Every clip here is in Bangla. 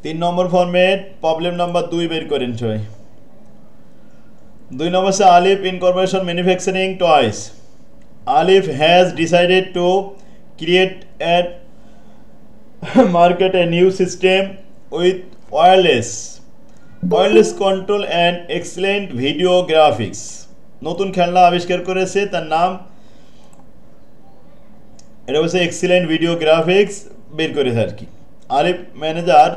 3 নম্বর ফরম্যাট প্রবলেম নাম্বার 2 বের করেন সবাই 2 নম্বর সে Alif incorporation manufacturing toys Alif has decided to create and market a new system with wireless control and excellent video graphics নতুন খেলনা আবিষ্কার করেছে তার নাম এটা হচ্ছে এক্সিলেন্ট ভিডিও গ্রাফিক্স বের করেছে আর কি আলিফ manager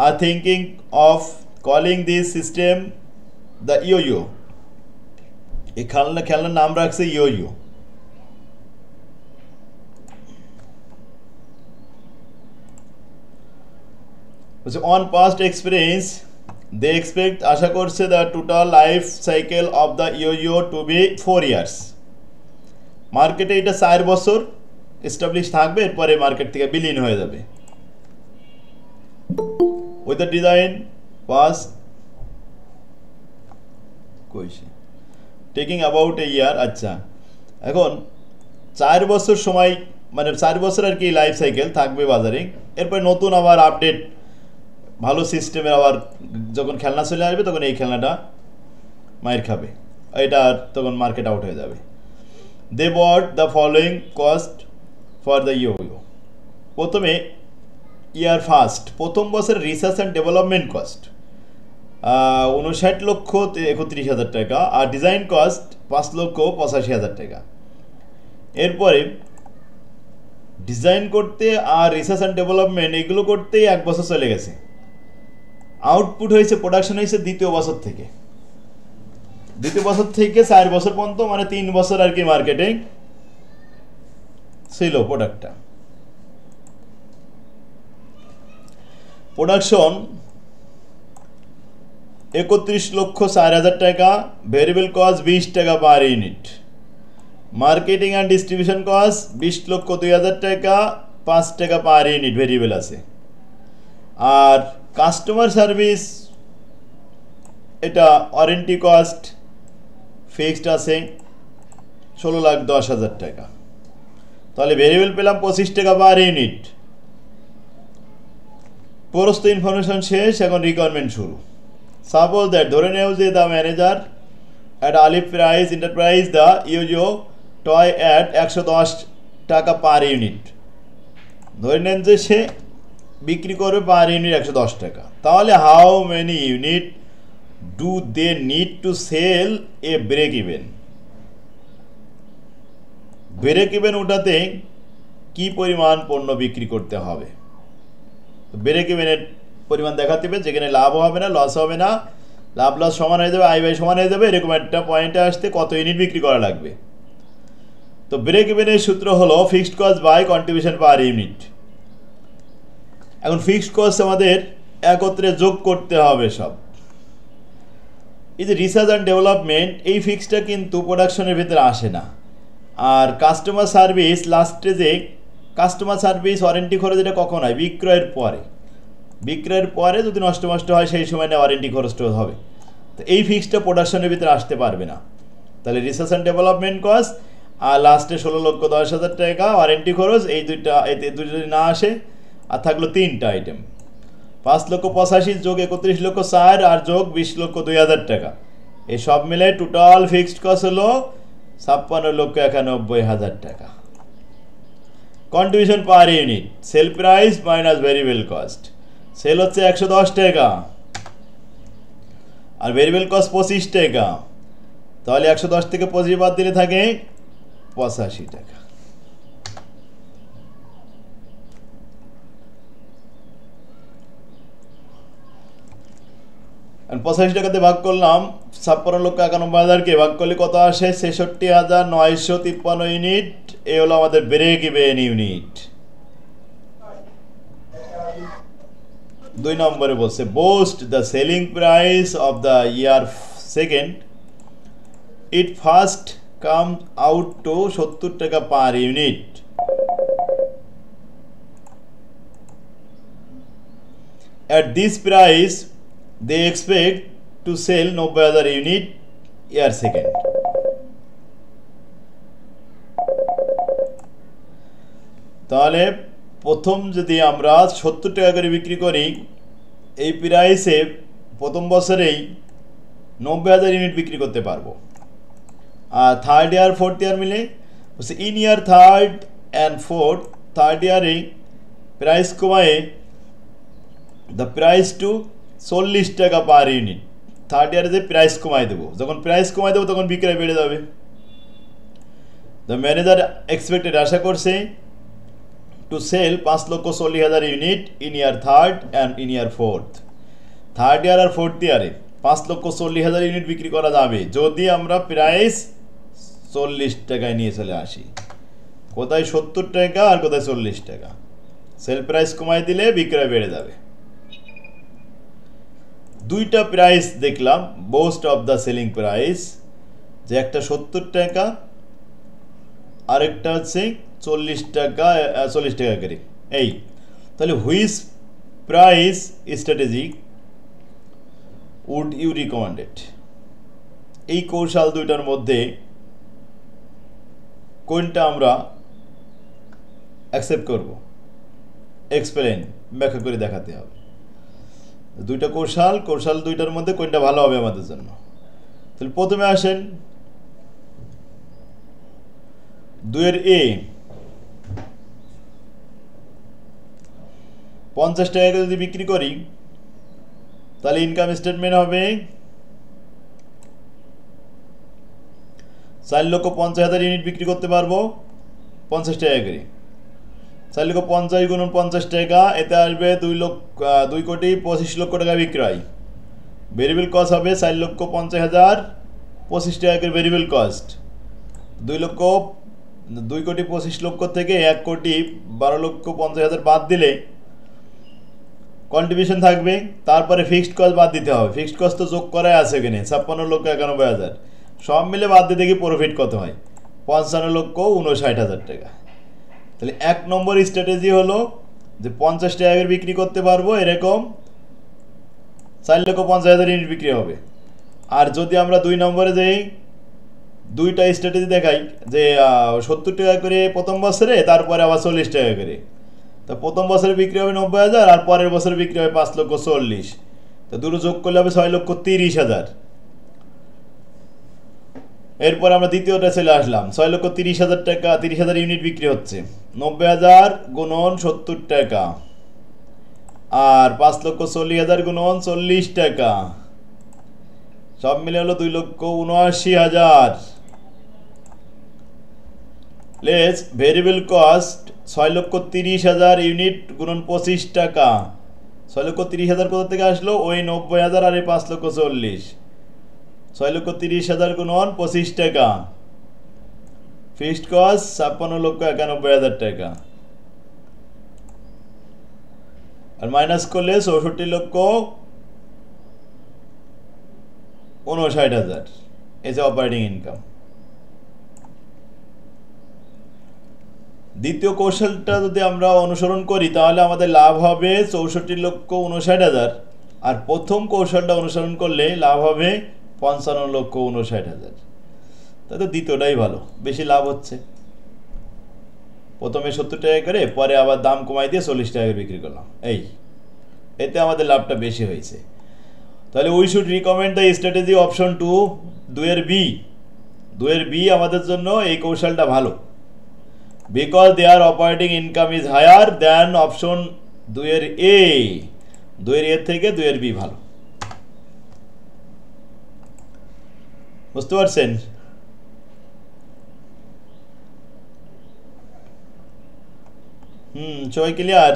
are thinking of calling this system the yo-yo এই খেলনার নাম রাখছে yo-yo on past experience they expect আশা করছে the total life cycle of the yo-yo to be 4 years মার্কেটে এটা 4 বছর এস্টাবলিশ থাকবে এরপরে মার্কেট থেকে বিলীন হয়ে যাবে with the design was question taking about a year আচ্ছা এখন 4 বছর সময় মানে 4 বছর আর কি লাইফ সাইকেল থাকবে বাজারে এরপর নতুন আবার আপডেট ভালো সিস্টেমে আবার যখন খেলনা চলে আসবে তখন এই খেলনাটা মাইর খাবে এটা তখন মার্কেট আউট হয়ে যাবে they bought the following cost for the yo-yo প্রথমে ইয়ার ফার্স্ট প্রথম বছর রিসার্চ অ্যান্ড ডেভেলপমেন্ট কস্ট 59,31,000 টাকা আর ডিজাইন কস্ট 5,85,000 টাকা এরপরে ডিজাইন করতে আর রিসার্চ অ্যান্ড ডেভেলপমেন্ট এগুলো করতেই 1 বছর চলে গেছে আউটপুট হয়েছে প্রোডাকশন হয়েছে দ্বিতীয় বছর থেকে 4 বছর পর্যন্ত মানে 3 বছর আর কি মার্কেটিং ছিল প্রোডাক্টটা প্রোডাকশন 31,04,000 টাকা ভেরিয়েবল কস্ট 20 টাকা per unit marketing and distribution cost 20,02,000 টাকা 5 টাকা পার ইউনিট ভেরিয়েবল আছে আর কাস্টমার সার্ভিস এটা ওয়ারেন্টি কস্ট ফিক্সড আছে 16,10,000 টাকা তাহলে ভেরিয়েবল পেলাম 25 টাকা পার ইউনিট প্রস্ত ইনফরমেশন শেষ এখন রিকোয়ারমেন্ট শুরু সাপোজ দ্যাট ধরে নেও যে the manager at Alif price enterprise the yo-yo toy at 110 টাকা পার ইউনিট ধরে নেন যে সে বিক্রি করবে পার ইউনিট 110 টাকা তাহলে how many unit do they need to sell a break even ওটাতে কি পরিমাণ পণ্য বিক্রি করতে হবে ব্রেক ইভেনের পরিমাণ দেখাতে হবে যেখানে লাভ হবে না লস হবে না লাভ লস সমান হয়ে যাবে আয় ব্যয় সমান হয়ে যাবে এরকম একটা পয়েন্টে আসতে কত ইউনিট বিক্রি করা লাগবে তো ব্রেক ইভেনের সূত্র হলো fixed cost by contribution per unit এখন ফিক্সড কস্ট আমাদের একত্রে যোগ করতে হবে সব এই যে রিসার্চ অ্যান্ড ডেভেলপমেন্ট এই ফিক্সডটা কিন্তু প্রোডাকশনের ভিতরে আসে না আর কাস্টমার সার্ভিস লাস্টে যে কাস্টমার সার্ভিস ওয়ারেন্টি খরচ এটা কখন হয় বিক্রয়ের পরে যদি নষ্ট হয় সেই সময় না ওয়ারেন্টি খরচটা হবে তো এই ফিক্সডটা প্রোডাকশনের ভিতরে আসতে পারবে না তাহলে রিসার্চ অ্যান্ড ডেভেলপমেন্ট কস্ট আর লাস্টে 16,10,000 টাকা ওয়ারেন্টি খরচ এই দুইটা যদি না আসে আর থাকলো 3টা আইটেম 5,85,000 যোগ 31,04,000 আর যোগ 20,02,000 টাকা এই সব মিলে টোটাল ফিক্সড কস্ট হলো 56,91,000 টাকা contribution per unit sell price minus variable cost sell হচ্ছে 110 টাকা আর ভেরিয়েবল কস্ট 25 টাকা তাহলে 110 থেকে 25 বাদ দিলে থাকে 85 টাকা আর 85 টাকাতে ভাগ করলাম 56,91,000 ভাগ করলে কত আসে 66,953 ইউনিট এই হলো আমাদের ব্রেক ইভেন ইউনিট 2 নম্বরে বলছে boast the selling price of the year second it first comes out to 70 টাকা per unit at this price they expect to sell 90,000 unit year second তাহলে প্রথম যদি আমরা 70 টাকা করে বিক্রি করি, এই প্রাইসে প্রথম বছরেই 90,000 ইউনিট বিক্রি করতে পারবো। আর থার্ড ইয়ার ফোর্থ ইয়ার মিলে in year third and fourth, third ইয়ারে প্রাইস কমায়ে দ্য প্রাইস টু 40 টাকা পার ইউনিট। থার্ড ইয়ারে যে প্রাইস কমাই দেবো, যখন প্রাইস কমাই দেবো তখন বিক্রয় বেড়ে যাবে। দ্য ম্যানেজার এক্সপেক্টেড, আশা করছে, to sell 5,40,000 unit in year third and in year fourth. Third year আর ফোর্থ ইয়ারে 5,40,000 ইউনিট বিক্রি করা যাবে যদি আমরা প্রাইস 40 টাকায় নিয়ে চলে আসি। কোথায় 70 টাকা আর কোথায় 40 টাকা, সেল প্রাইস কমাই দিলে বিক্রয় বেড়ে যাবে। দুইটা প্রাইস দেখলাম, most of the selling price, যে একটা 70 টাকা আরেকটা হচ্ছে 40 টাকা, 40 টাকা করে। এই তাহলে which price strategy would you recommended? এই কৌশল দুইটার মধ্যে কোনটা আমরা অ্যাকসেপ্ট করব? এক্সপ্লেন, ব্যাখ্যা করে দেখাতে হবে। দুইটা কৌশল দুইটার মধ্যে কোনটা ভালো হবে আমাদের জন্য? তাহলে প্রথমে আসেন 2 এ 50 টাকা যদি বিক্রি করি তাহলে ইনকাম স্টেটমেন্ট হবে 4,50,000 ইউনিট বিক্রি করতে পারবো 50 টাকা করে। 4,50,000 গুণন 50 টাকা, এতে আসবে 2,25,00,000 টাকা বিক্রয়। ভেরিয়েবল কস্ট হবে 4,50,000, 25 টাকা করে ভেরিয়েবল কস্ট। 2,25,00,000 থেকে 1,12,50,000 বাদ দিলে কন্ট্রিবিউশন থাকবে, তারপরে ফিক্সড কস্ট বাদ দিতে হবে। ফিক্সড কস্ট তো যোগ করাই আছে এখানে, 56,91,000, সব মিলে বাদ দিয়ে দেখি প্রফিট কত হয়, 55,59,000 টাকা। তাহলে 1 নম্বর স্ট্র্যাটেজি হলো যে 50 টাকা করে বিক্রি করতে পারবো, এরকম 4,50,000 ইউনিট বিক্রি হবে। আর যদি আমরা 2 নম্বরে যাই, দুইটা স্ট্র্যাটেজি দেখাই, যে 70 টাকা করে প্রথম বছরে, তারপরে আবার 40 টাকা করে। তো প্রথম বছরে বিক্রি হবে 90,000, আর পরের বছরে বিক্রি হবে 5,40,000। তো দুটো যোগ করলে হবে 6,30,000। এরপর আমরা দ্বিতীয়টা চলে আসলাম, 6,30,000 টাকা, 30,000 ইউনিট বিক্রি হচ্ছে, 90,000 গুণন 70 টাকা, আর 5,40,000 গুণন 40 টাকা, সব মিলে হলো 2,79,000। লেস ভেরিয়েবল কস্ট 6,30,000 ইউনিট গুণন 25 টাকা। 6,30,000 কোথা থেকে আসলো? ওই 90,000 আর এই 5,40,000। 6,30,000 গুণন 25 টাকা, ফিক্সড কস্ট 56,91,000 টাকা, আর মাইনাস করলে 64,59,000। এই যে অপারেটিং ইনকাম। দ্বিতীয় কৌশলটা যদি আমরা অনুসরণ করি তাহলে আমাদের লাভ হবে 64,59,000, আর প্রথম কৌশলটা অনুসরণ করলে লাভ হবে 55,59,000। তাহলে দ্বিতীয়টাই ভালো, বেশি লাভ হচ্ছে। প্রথমে 70 টাকা করে, পরে আবার দাম কমাই দিয়ে 40 টাকা বিক্রি করলাম, এতে আমাদের লাভটা বেশি হয়েছে। তাহলে we should recommend the strategy option 2, 2 এর বি আমাদের জন্য এই কৌশলটা ভালো, because their operating income is higher than option 2 এর এ। 2 এর থেকে 2 এর বি ভালো। বুঝতে পারছেন? সবাই ক্লিয়ার?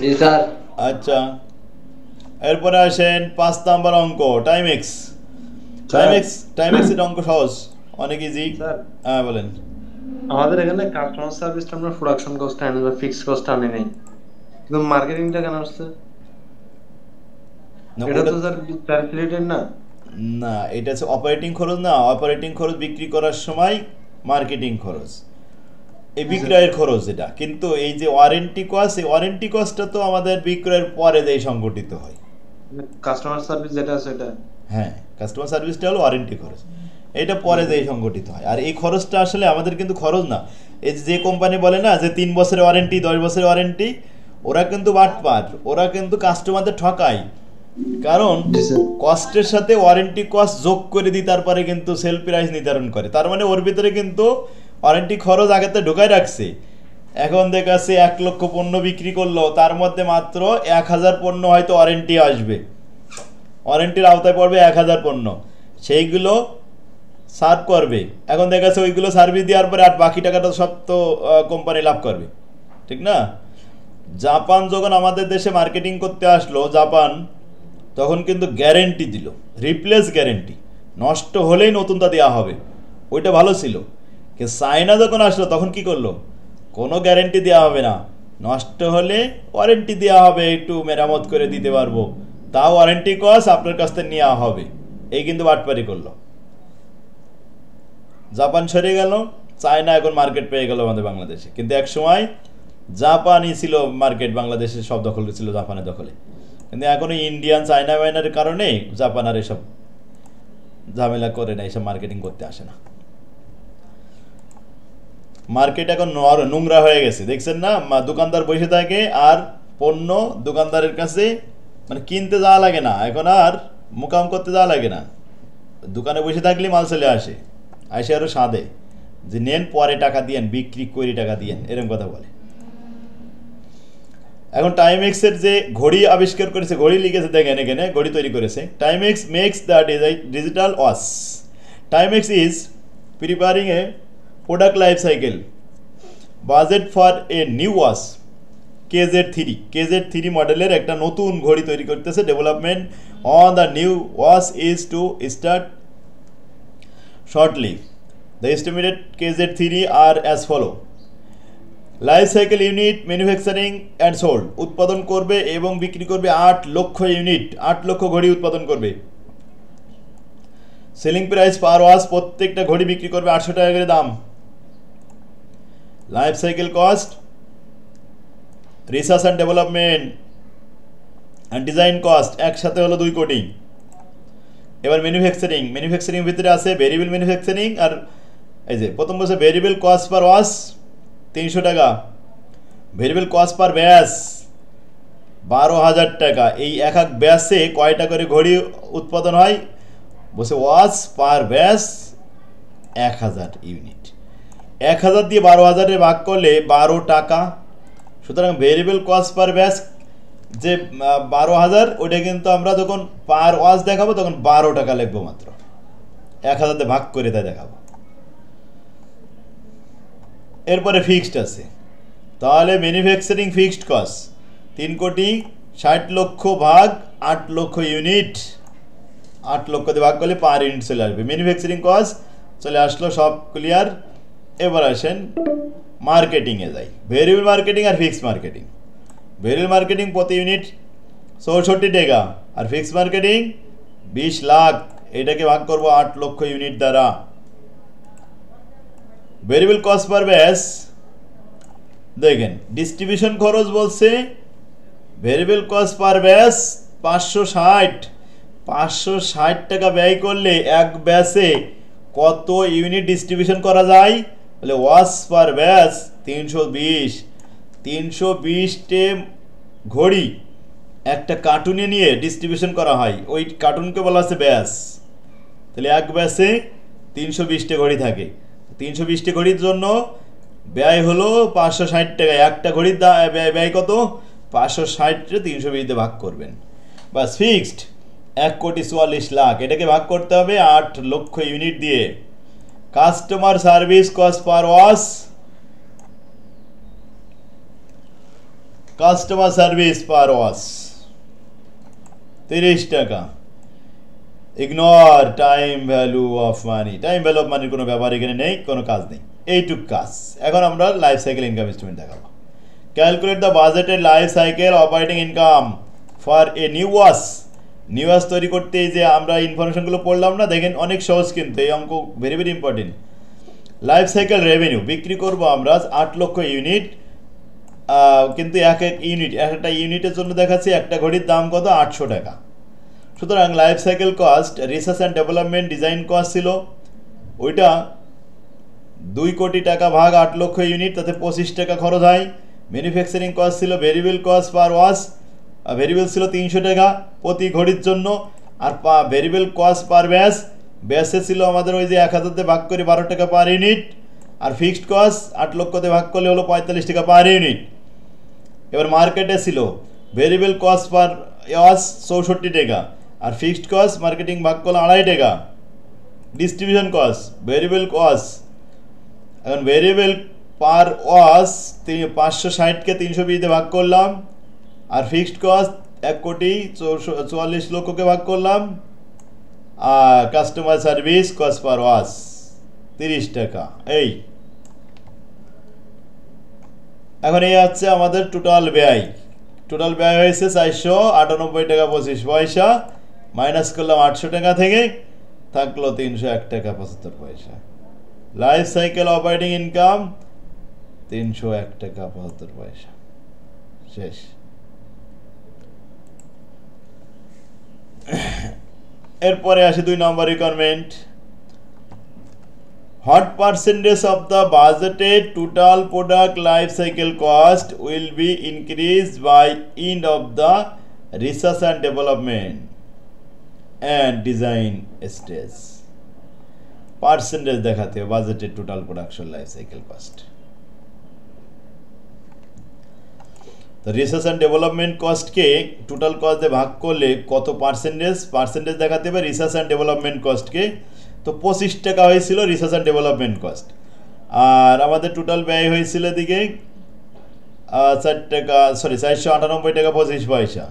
জি স্যার। আচ্ছা, এরপরে আসেন 5 নাম্বার অঙ্ক, টাইমেক্স। এর অঙ্ক সহজ, অনেক ইজি। হ্যাঁ বলেন। আমাদের এখানে কাস্টমার সার্ভিসটা আমরা প্রোডাকশন কস্ট আনি বা ফিক্সড কস্ট আনি নাই, কিন্তু মার্কেটিংটা কেন আসছে? এটা তো স্যার ক্যালকুলেটেড না। না, এটা হচ্ছে অপারেটিং খরচ না। অপারেটিং খরচ বিক্রি করার সময় মার্কেটিং খরচ, এই বিক্রয়ের খরচ এটা। কিন্তু এই যে ওয়ারেন্টি কস্ট, এই ওয়ারেন্টি কস্টটা তো আমাদের বিক্রয়ের পরে যেই সংগঠিত হয়। কাস্টমার সার্ভিস যেটা আছে এটা, হ্যাঁ, কাস্টমার সার্ভিসটা হলো ওয়ারেন্টি খরচ। এটা পরে যেই সংগঠিত হয়। আর এই খরচটা আসলে আমাদের কিন্তু খরচ না। এই যে কোম্পানি বলে না যে 3 বছরের ওয়ারেন্টি, 10 বছরের ওয়ারেন্টি, ওরা কিন্তু বাটপার, ওরা কিন্তু কাস্টমারদের ঠকায়। কারণ জি স্যার। কস্টের সাথে ওয়ারেন্টি কস্ট যোগ করে দিই, তারপরে কিন্তু সেল প্রাইস নির্ধারণ করে। তার মানে ওর ভিতরে কিন্তু ওয়ারেন্টি খরচ আগেতে ঢুকাই রাখছে। এখন দেখাচ্ছে 1 লক্ষ পণ্য বিক্রি করলো, তার মধ্যে মাত্র 1000 পণ্য হয়তো ওয়ারেন্টি আসবে, ওয়ারেন্টির আওতায় পড়বে 1000 পণ্য, সেইগুলো সার্ভ করবে। এখন দেখা যাচ্ছে ওইগুলো সার্ভিস দেওয়ার পরে আর বাকি টাকাটা সব তো কোম্পানি লাভ করবে, ঠিক না? জাপান যখন আমাদের দেশে মার্কেটিং করতে আসলো, জাপান তখন কিন্তু গ্যারেন্টি দিল, রিপ্লেস গ্যারেন্টি, নষ্ট হলেই নতুনটা দেওয়া হবে, ওইটা ভালো ছিল। কিন্তু চায়না যখন আসলো তখন কি করলো, কোনো গ্যারেন্টি দেওয়া হবে না, নষ্ট হলে ওয়ারেন্টি দেওয়া হবে, একটু মেরামত করে দিতে পারবো, তাও ওয়ারেন্টি কস্ট আপনার কাছ থেকে নেওয়া হবে। এই কিন্তু বাটপারি করলো। জাপান সরে গেল, চায়না এখন মার্কেট পেয়ে গেল আমাদের বাংলাদেশে। কিন্তু এক সময় জাপানই ছিল মার্কেট, বাংলাদেশের সব দখল ছিল জাপানের দখলে। কিন্তু এখন ইন্ডিয়ান চায়না বাইনার কারণে জাপান আর এসব ঝামেলা করে না, এসব মার্কেটিং করতে আসে না। মার্কেট এখন নোংরা হয়ে গেছে, দেখছেন না? দোকানদার বসে থাকে আর পণ্য দোকানদারের কাছে মানে কিনতে যাওয়া লাগে না, এখন আর মোকাম করতে যাওয়া লাগে না, দোকানে বসে থাকলে মাল চলে আসে, আসে আরও সাদে যে নেন পরে টাকা দিয়েন, বিক্রি করে টাকা দিয়েন, এরকম কথা বলে। এখন টাইমেক্সের যে ঘড়ি আবিষ্কার করেছে, ঘড়ি লিখেছে দেখেন, এখানে ঘড়ি তৈরি করেছে। Timex makes the digital watch. Timex is preparing a product life cycle budget for a new watch KZ3 মডেলের একটা নতুন ঘড়ি তৈরি করতেছে। Development on the new watch is to start shortly. The estimated KZ3 are as follow. Life cycle unit manufacturing and sold, উৎপাদন করবে এবং বিক্রি করবে 8 লক্ষ ইউনিট, 8 লক্ষ ঘড়ি উৎপাদন করবে। সেলিং প্রাইস পার ওয়াচ, প্রত্যেকটা ঘড়ি বিক্রি করবে 800 টাকা করে দাম। Life cycle cost, research and development and design cost একসাথে হলো 2 কোটি। এবার ম্যানুফ্যাকচারিং ভিতরে আছে ভেরিয়েবল ম্যানুফ্যাকচারিং, আর এই যে প্রথম বছর ভেরিয়েবল কস্ট পার ওয়াচ 300 টাকা, ভেরিয়েবল কস্ট পার ব্যাচ 12,000 টাকা। এই এক এক ব্যাচে কয়টা করে ঘড়ি উৎপাদন হয়? বসে ওয়াচ পার ব্যাচ 1000 ইউনিট, 1000 দিয়ে 12,000 ভাগ করলে 12 টাকা। সুতরাং ভেরিয়েবল কস্ট পার ব্যাচ যে 12,000, ওটা কিন্তু আমরা যখন পার ওয়াচ দেখাবো তখন 12 টাকা লিখবো, মাত্র 1000 দিয়ে ভাগ করে তাই দেখাবো। এরপরে ফিক্সড আছে, তাহলে ম্যানুফ্যাকচারিং ফিক্সড কস্ট 3,60,00,000 ভাগ 8 লক্ষ ইউনিট, 8 লক্ষ দিয়ে ভাগ করলে পার ইউনিট চলে আসবে। ম্যানুফ্যাকচারিং কস্ট চলে আসলো, সব ক্লিয়ার। এবার আসেন মার্কেটিংয়ে যাই। ভেরিয়েবল মার্কেটিং আর ফিক্সড মার্কেটিং। ভেরিয়েবল মার্কেটিং প্রতি ইউনিট 64 টাকা, আর ফিক্সড মার্কেটিং 20 লাখ, এটাকে ভাগ করবো 8 লক্ষ ইউনিট দ্বারা। ভেরিয়েবল কস্ট পার ব্যাচ দেখেন, ডিস্ট্রিবিউশন খরচ বলছে ভেরিয়েবল কস্ট পার ব্যাচ 560 টাকা ব্যয় করলে এক ব্যাচে কত ইউনিট ডিস্ট্রিবিউশন করা যায়? বলে ওয়াচ পার ব্যাচ 320টে ঘড়ি একটা কার্টুনে নিয়ে ডিস্ট্রিবিউশন করা হয়, ওই কার্টুনকে বলা আছে ব্যাচ। তাহলে এক ব্যাচে 320টে ঘড়ি থাকে, 320টে ঘড়ির জন্য ব্যয় হলো 560 টাকা। একটা ঘড়ির ব্যয় কত? 560 320 ভাগ করবেন, বাস ফিক্সড 1,44,00,000। এটাকে ভাগ করতে হবে 8 লক্ষ ইউনিট দিয়ে। Customer service cost per watch, customer service per watch 30 টাকা। Ignore time value of money, time value of মানির কোনো ব্যাপার এখানে নেই, কোনো কাজ নেই, এইটুক কাজ। এখন আমরা লাইফ সাইকেল ইনকাম স্টেটমেন্ট দেখাবো। Calculate the budgeted life cycle operating income for a new watch. New watch তৈরি করতে এই যে আমরা ইনফরমেশনগুলো পড়লাম না, দেখেন অনেক সহজ, কিন্তু এই অঙ্ক very very important. Life cycle revenue, বিক্রি করবো আমরা 8 লক্ষ ইউনিট, কিন্তু এক ইউনিট, একটা ইউনিটের জন্য দেখাচ্ছি একটা ঘড়ির দাম কত? 800 টাকা। সুতরাং life cycle cost, research and development, design cost ছিল ওইটা 2 কোটি টাকা ভাগ 8 লক্ষ ইউনিট, তাতে 25 টাকা খরচ হয়। ম্যানুফ্যাকচারিং কস্ট ছিল variable cost per wash, variable ছিল 300 টাকা প্রতি ঘড়ির জন্য, আর ভেরিয়েবল কস্ট পার ব্যাচ, ব্যাচে ছিল আমাদের ওই যে 1000 দিয়ে ভাগ করে 12 টাকা পার ইউনিট, আর ফিক্সড কস্ট 8 লক্ষতে ভাগ করলে হলো 45 টাকা পার ইউনিট। এবার মার্কেটে ছিল ভেরিয়েবল কস্ট পার ওয়াশ 64 টাকা, আর ফিক্সড কস্ট মার্কেটিং ভাগ করলে 2.5 টাকা। ডিস্ট্রিবিউশন কস্ট, ভেরিয়েবল কস্ট, এখন ভেরিয়েবল পার ওয়াশ 560কে 320 দিয়ে ভাগ করলাম, আর ফিক্সড কস্ট 1,44 লক্ষকে ভাগ করলাম, আর customer service cost per wash 30 টাকা। এই এখন এই হচ্ছে আমাদের টোটাল ব্যয়। টোটাল ব্যয় হয়েছে 498 টাকা 25 পয়সা, মাইনাস করলাম 800 টাকা থেকে, থাকলো 301 টাকা 75 পয়সা। লাইফ সাইকেল অপারেটিং ইনকাম 301 টাকা 75 পয়সা, শেষ। এরপরে আসি 2 নম্বর requirement. What percentage of the budgeted total product life cycle cost will be increased by end of the research and development and design stage? Percentage দেখাতে হবে budgeted total production life cycle cost। তো রিসার্চ অ্যান্ড ডেভেলপমেন্ট কস্টকে টোটাল কস্ট দিয়ে ভাগ করলে কত পার্সেন্টেজ দেখাতে হবে রিসার্চ অ্যান্ড ডেভেলপমেন্ট কস্টকে। তো 25 টাকা হয়েছিল রিসার্চ অ্যান্ড ডেভেলপমেন্ট কস্ট, আর আমাদের টোটাল ব্যয় হয়েছিল এদিকে 498 টাকা 25 পয়সা।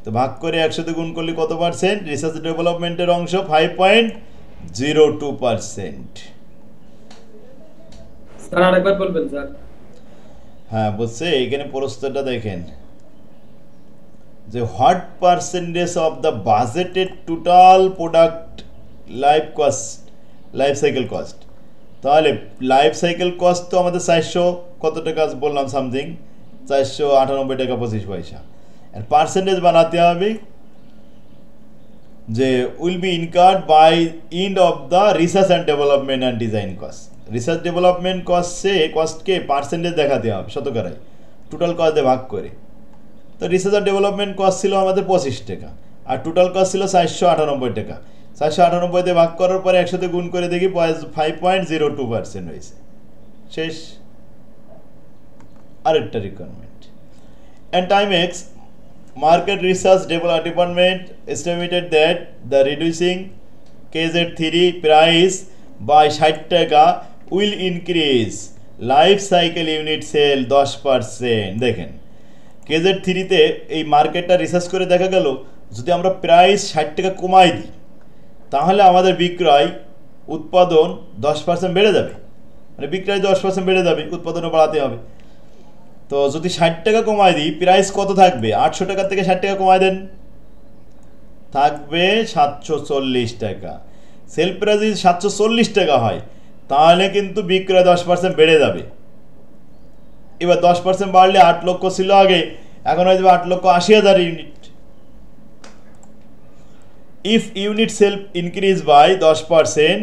তো ভাগ করে 100 দিয়ে গুণ করলে কত পার্সেন্ট? রিসার্চ ডেভেলপমেন্টের অংশ 5.02%। স্যার আরেকবার বলবেন স্যার। হ্যাঁ বুঝছে, এখানে প্রশ্নটা দেখেন যে what percentage of the budgeted total product life cycle cost. তাহলে লাইফ সাইকেল কস্ট তো আমাদের 400 কত টাকা বললাম সামথিং, 498 টাকা 25 পয়সা। আর পার্সেন্টেজ বানাতে হবে যে will be incurred by end of the research and development and design cost. Research development কস্টকে পার্সেন্টেজ দেখাতে হবে শতকরায় টোটাল কস্ট দিয়ে ভাগ করে। তো রিসার্চ অ্যান্ড ডেভেলপমেন্ট কস্ট ছিল আমাদের 25 টাকা, আর টোটাল কস্ট ছিল 498 টাকা। 498 দিয়ে ভাগ করার পরে 100 দিয়ে গুণ করে দেখি 5.02% হয়েছে, শেষ। আরেকটা requirement, and Timex market research department estimated that the reducing KZ3 price by 60 টাকা will increase life cycle unit sale 10%। দেখেন KZ3-তে এই মার্কেটটা রিসার্চ করে দেখা গেল যদি আমরা প্রাইস 60 টাকা কমাই দিই তাহলে আমাদের বিক্রয় উৎপাদন 10% বেড়ে যাবে, মানে বিক্রয় 10% বেড়ে যাবে, উৎপাদনও বাড়াতে হবে। তো যদি 60 টাকা কমাই দিই প্রাইস কত থাকবে? 800 টাকা থেকে 60 টাকা কমাই দেন, থাকবে 740 টাকা। সেল প্রাইস যদি 740 টাকা হয় তাহলে কিন্তু বিক্রয় 10% বেড়ে যাবে। এবার 10% বাড়লে 8 লক্ষ ছিল আগে, এখন হয়ে যাবে 8,80,000 unit. If unit sale increase by 10%,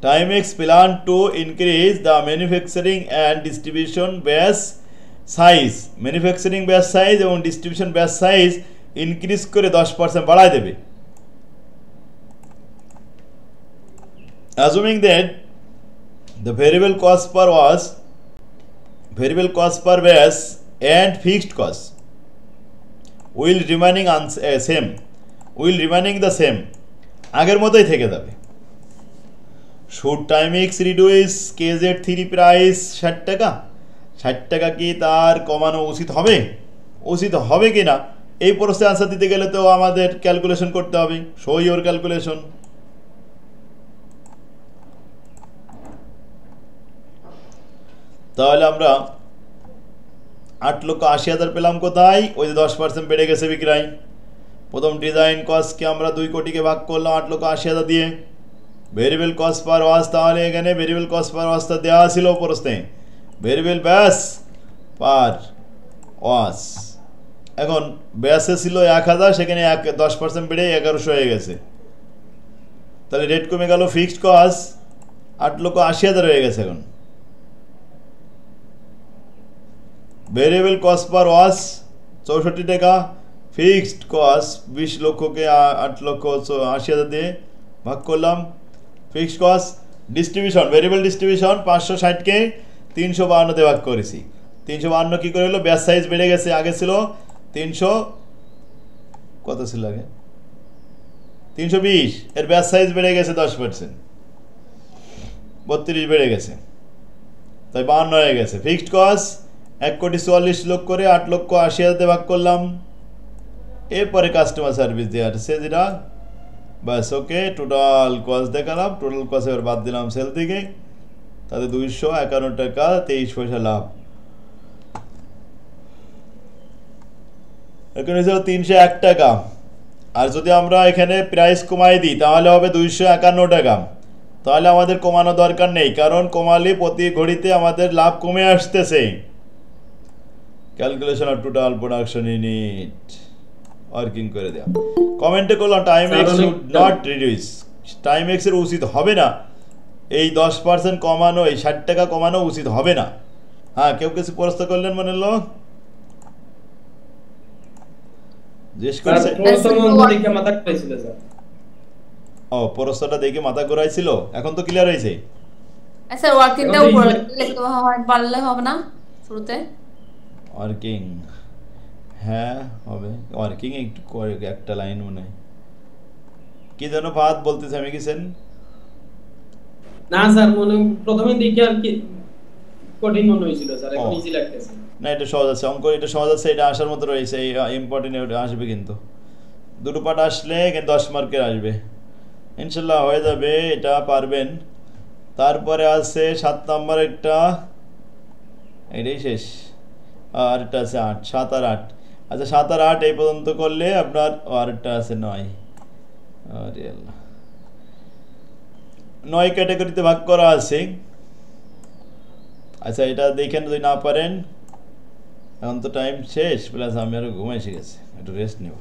Timex plan to increase the manufacturing and distribution base size, manufacturing base size এবং distribution base size increase করে 10% বাড়ায় দেবে। Assuming that the variable cost per wash, variable cost per base and fixed cost will remaining same, will remaining the same, আগের মতোই থেকে যাবে। Should Timex reduce KZ3 price 60 টাকা? 60 টাকা কি তার কমানো উচিত হবে? উচিত হবে কি না এই প্রশ্নের আনসার দিতে গেলে তো আমাদের ক্যালকুলেশন করতে হবে। Show your calculation. তাহলে আমরা 8,80,000 পেলাম কোথায়? ওই যে 10% বেড়ে গেছে বিক্রয়। প্রথম ডিজাইন কস্টকে আমরা 2 কোটিকে ভাগ করলাম 8,80,000 দিয়ে। ভেরিয়েবল কস্ট পার ওয়াশ, তাহলে এখানে ভেরিয়েবল কস্ট পার ওয়াশটা দেওয়া ছিল প্রশ্নে, ভেরিয়েবল ব্যাস পার ওয়াশ। এখন ব্যাসে ছিল 1000, সেখানে 10% বেড়ে 1100 হয়ে গেছে। তাহলে রেট কমে গেল। ফিক্সড কস্ট 8,80,000 হয়ে গেছে এখন। ভেরিয়েবল কস্ট পার ওয়াশ 64 টাকা, ফিক্সড কস্ট 20 লক্ষকে 8,80,000 দিয়ে ভাগ করলাম। Fixed cost distribution, variable distribution 560কে 352 তে ভাগ করেছি। 352 কি করে হলো, ব্যাচ সাইজ বেড়ে গেছে, আগে ছিল 300, কত ছিল আগে 320, এর ব্যাচ সাইজ বেড়ে গেছে 10%, 32 বেড়ে গেছে, তাই 52 হয়ে গেছে। ফিক্সড কস্ট 1,44,00,000 করে 8,80,000 ভাগ করলাম। এরপরে কাস্টমার সার্ভিস দেওয়ার সে যেটা বাস ওকে, টোটাল কস্ট দেখালাম, টোটাল কস্ট এবার বাদ দিলাম সেল থেকে, তাতে 251 টাকা 23 পয়সা লাভ। এখানে ছিল 301 টাকা, আর যদি আমরা এখানে প্রাইস কমাই দিই তাহলে হবে 251 টাকা। তাহলে আমাদের কমানো দরকার নেই, কারণ কমালে প্রতি ঘড়িতে আমাদের লাভ কমে আসতেছে। Calculation of total production unit working করে দেওয়া। কমেন্টে করলাম time x should not reduce, time এক্সের উচিত হবে না এই 10% কমানো, এই 60 টাকা কমানো উচিত হবে না। হ্যাঁ, কেউ কিছু প্রশ্ন করলেন মনে হলো, জিজ্ঞেস করছে। ও, প্রশ্নটা দেখে মাথা ঘুরাইছিল, এখন তো ক্লিয়ার হয়েছে। আচ্ছা, ওয়ার্কিংটা উপরে লিখতে হয়, পারলে হবে না শুরুতে? ওয়ার্কিং, হ্যাঁ হবে, ওয়ার্কিং একটু একটা লাইন মনে হয় কি যেন ভাত বলতেছে, আমি কিছেন না স্যার, মনে প্রথমে দেখি আর কি কঠিন মনে হয়েছিল স্যার, এখন ইজি লাগতেছে। না, এটা সহজ আছে, অঙ্ক এটা সহজ আছে, এটা আসার মতো রয়েছে, এই ইম্পর্টেন্ট আসবে, কিন্তু দুটো পার্ট আসলে কিন্তু 10 মার্কের আসবে, ইনশাল্লাহ হয়ে যাবে, এটা পারবেন। তারপরে আছে 7 নম্বর একটা, এটাই শেষ, আর একটা আছে 8, 7 আর 8। আচ্ছা, 7 আর 8 এই পর্যন্ত করলে আপনার আরেকটা আছে 9, আরে আল্লাহ, 9 ক্যাটাগরিতে ভাগ করা আছে। আচ্ছা, এটা দেখেন যদি না পারেন, এখন তো টাইম শেষ, প্লাস আমি আরো ঘুমাই এসে গেছে, একটু রেস্ট নেব।